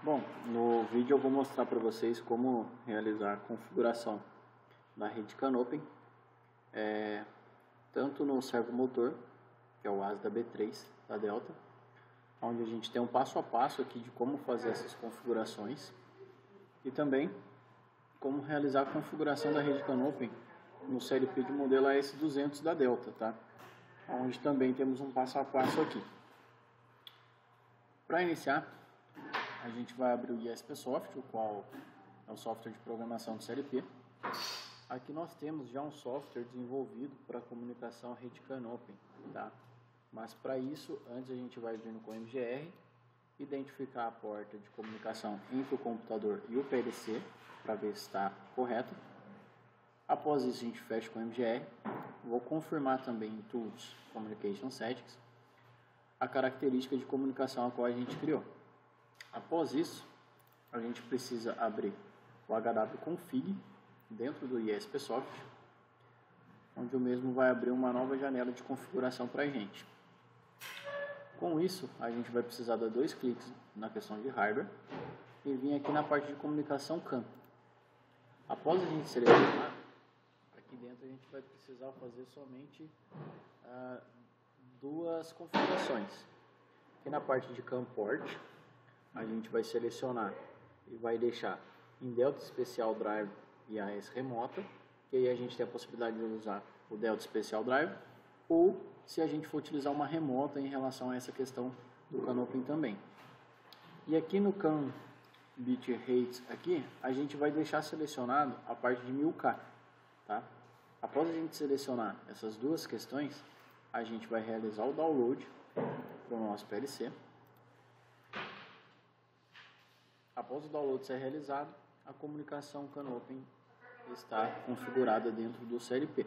Bom, no vídeo eu vou mostrar para vocês como realizar a configuração da rede Canopy, tanto no servomotor, que é o ASDA B3 da Delta, onde a gente tem um passo a passo aqui de como fazer essas configurações, e também como realizar a configuração da rede Canopy no CLP de modelo AS200 da Delta, tá? Onde também temos um passo a passo aqui. Para iniciar, a gente vai abrir o ESPsoft, o qual é o software de programação do CLP. Aqui nós temos já um software desenvolvido para comunicação rede Canopy, tá? Mas para isso, antes a gente vai vir no CoMGR, identificar a porta de comunicação entre o computador e o PLC, para ver se está correto. Após isso a gente fecha o CoMGR, vou confirmar também em Tools Communication Settings a característica de comunicação a qual a gente criou. Após isso, a gente precisa abrir o hwconfig dentro do ESPsoft, onde o mesmo vai abrir uma nova janela de configuração para a gente. Com isso, a gente vai precisar dar 2 cliques na questão de hardware e vir aqui na parte de comunicação CAN. Após a gente selecionar, aqui dentro a gente vai precisar fazer somente 2 configurações. Aqui na parte de CAN port, a gente vai selecionar e vai deixar em Delta Special Drive e AES remota, que aí a gente tem a possibilidade de usar o Delta Special Drive, ou se a gente for utilizar uma remota em relação a essa questão do Canopy também. E aqui no CAN Bitrate aqui, a gente vai deixar selecionado a parte de 1000K, tá? Após a gente selecionar essas 2 questões, a gente vai realizar o download para o nosso PLC. Após o download ser realizado, a comunicação Canopy está configurada dentro do CLP.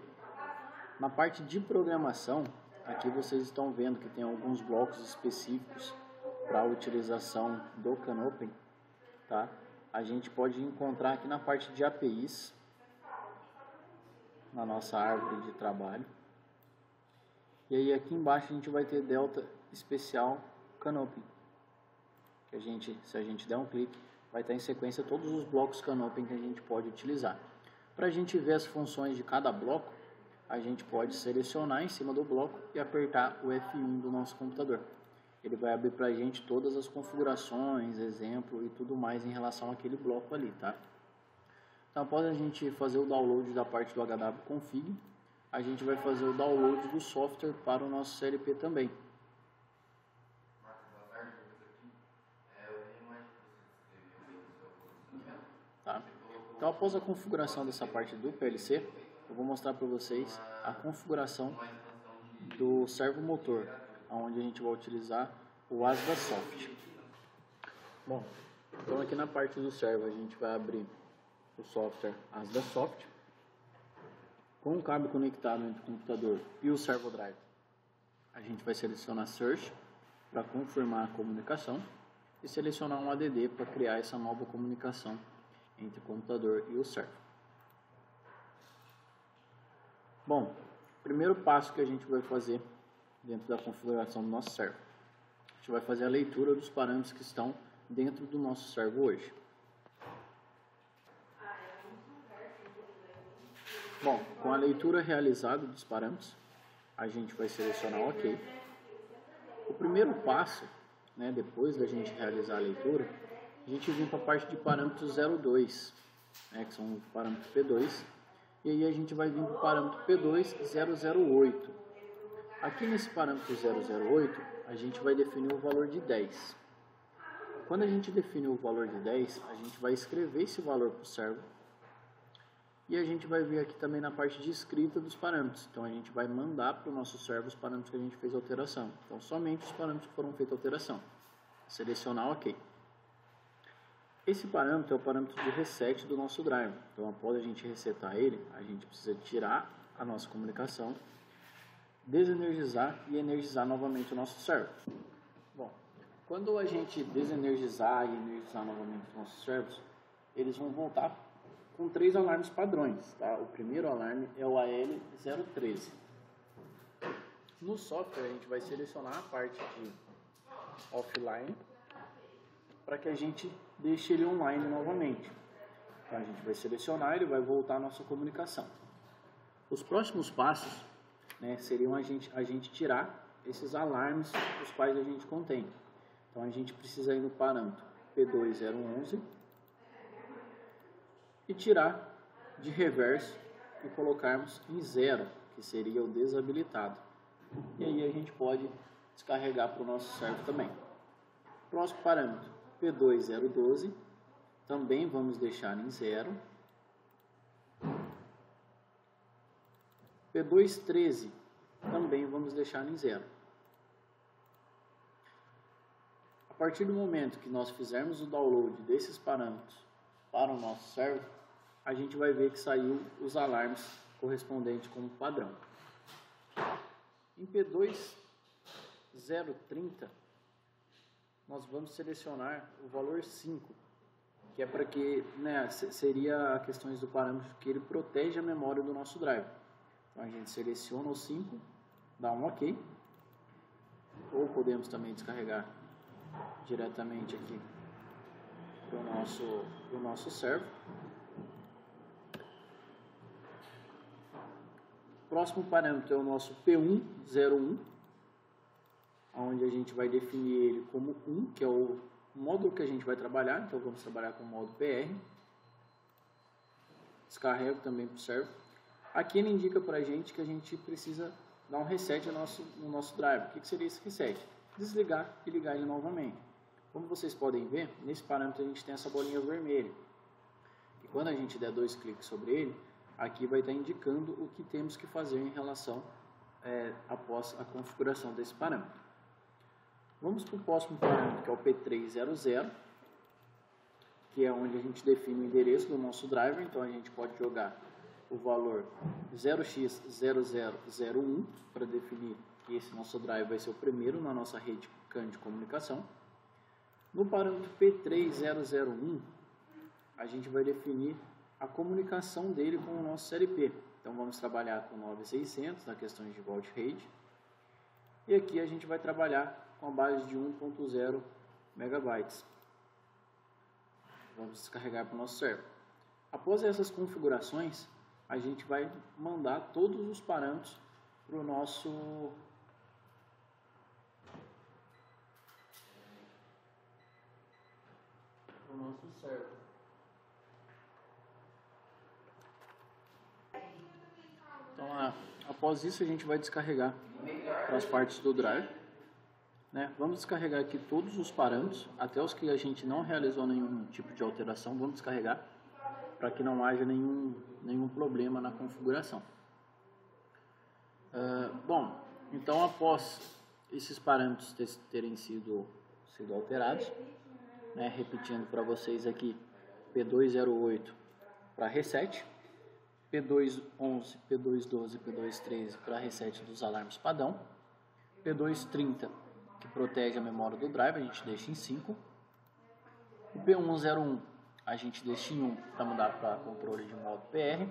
Na parte de programação, aqui vocês estão vendo que tem alguns blocos específicos para a utilização do Canopy, tá? A gente pode encontrar aqui na parte de APIs, na nossa árvore de trabalho. E aí aqui embaixo a gente vai ter Delta Special Canopy, que se a gente der um clique, vai estar em sequência todos os blocos Canopy que a gente pode utilizar. Para a gente ver as funções de cada bloco, a gente pode selecionar em cima do bloco e apertar o F1 do nosso computador. Ele vai abrir para a gente todas as configurações, exemplo e tudo mais em relação àquele bloco ali, tá? Então, após a gente fazer o download da parte do hwconfig, a gente vai fazer o download do software para o nosso CLP também. Tá? Então, após a configuração dessa parte do PLC, eu vou mostrar para vocês a configuração do servomotor, onde a gente vai utilizar o ASDASoft. Bom, então aqui na parte do servo a gente vai abrir o software ASDASoft com o cabo conectado entre o computador e o servo drive. A gente vai selecionar Search para confirmar a comunicação e selecionar um ADD para criar essa nova comunicação entre o computador e o servo. Bom, o primeiro passo que a gente vai fazer dentro da configuração do nosso servo, a gente vai fazer a leitura dos parâmetros que estão dentro do nosso servo hoje. Bom, com a leitura realizada dos parâmetros, a gente vai selecionar OK. O primeiro passo, depois da gente realizar a leitura, a gente vem para a parte de parâmetros 02, que são o parâmetro P2, e aí a gente vai vir para o parâmetro P2 008. Aqui nesse parâmetro 008, a gente vai definir o valor de 10. Quando a gente definir o valor de 10, a gente vai escrever esse valor para o servo, e a gente vai ver aqui também na parte de escrita dos parâmetros. Então a gente vai mandar para o nosso servo os parâmetros que a gente fez alteração. Então somente os parâmetros que foram feitos alteração. Selecionar OK. Esse parâmetro é o parâmetro de reset do nosso drive. Então, após a gente resetar ele, a gente precisa tirar a nossa comunicação, desenergizar e energizar novamente o nosso servo. Bom, quando a gente desenergizar e energizar novamente os nossos servos, eles vão voltar com 3 alarmes padrões. Tá? O primeiro alarme é o AL013. No software, a gente vai selecionar a parte de offline para que a gente deixe ele online novamente. Então a gente vai selecionar, ele vai voltar à nossa comunicação. Os próximos passos, né, seriam a gente tirar esses alarmes os quais a gente contém. Então a gente precisa ir no parâmetro P2.0.11 e tirar de reverso e colocarmos em 0, que seria o desabilitado. E aí a gente pode descarregar para o nosso servo também. Próximo parâmetro, P2.0.12, também vamos deixar em 0. P2.13, também vamos deixar em 0. A partir do momento que nós fizermos o download desses parâmetros para o nosso servo, a gente vai ver que saiu os alarmes correspondentes como padrão. Em P2.0.30, nós vamos selecionar o valor 5, que é para que, né, seria a questões do parâmetro que ele protege a memória do nosso drive. Então a gente seleciona o 5, dá um OK, ou podemos também descarregar diretamente aqui para o nosso servo. O próximo parâmetro é o nosso P1.0.1, onde a gente vai definir ele como 1, que é o módulo que a gente vai trabalhar. Então vamos trabalhar com o módulo PR. Descarrego também para o servo. Aqui ele indica para a gente que a gente precisa dar um reset no nosso drive. O que seria esse reset? Desligar e ligar ele novamente. Como vocês podem ver, nesse parâmetro a gente tem essa bolinha vermelha. E quando a gente der 2 cliques sobre ele, aqui vai estar indicando o que temos que fazer em relação após a configuração desse parâmetro. Vamos para o próximo parâmetro, que é o P3.0.0, que é onde a gente define o endereço do nosso driver. Então a gente pode jogar o valor 0x0001 para definir que esse nosso drive vai ser o primeiro na nossa rede CAN de comunicação. No parâmetro P3.0.01, a gente vai definir a comunicação dele com o nosso CLP. Então vamos trabalhar com 9600 na questão de Vault RAID. E aqui a gente vai trabalhar com a base de 1.0 megabytes. Vamos descarregar para o nosso server. Após essas configurações, a gente vai mandar todos os parâmetros para o nosso server. Então, após isso, a gente vai descarregar para as partes do drive. Né? Vamos descarregar aqui todos os parâmetros, até os que a gente não realizou nenhum tipo de alteração, vamos descarregar para que não haja nenhum problema na configuração. Bom, então após esses parâmetros terem sido alterados, né, repetindo para vocês aqui, P2.0.8 para reset, P2.11, P2.12 e P2.13 para reset dos alarmes padrão, P2.30 que protege a memória do drive, a gente deixa em 5, o P1.0.1 a gente deixa em 1 para mudar para controle de modo PR,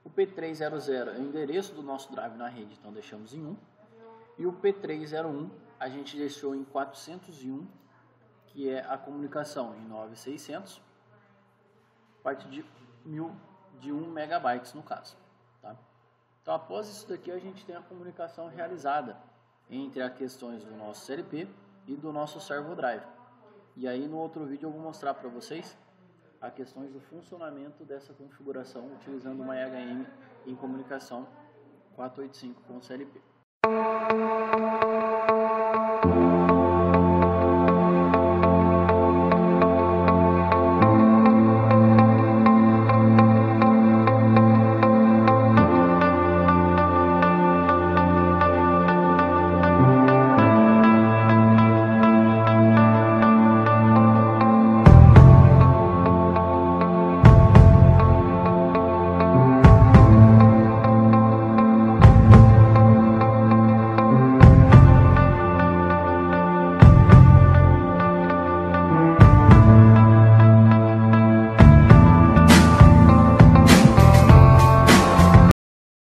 o P3.0.0 é o endereço do nosso drive na rede, então deixamos em 1, e o P3.0.1 a gente deixou em 401, que é a comunicação em 9600, parte de 1 megabytes no caso. Tá? Então após isso daqui a gente tem a comunicação realizada entre as questões do nosso CLP e do nosso servo drive. E aí no outro vídeo eu vou mostrar para vocês as questões do funcionamento dessa configuração utilizando uma IHM em comunicação 485 com o CLP.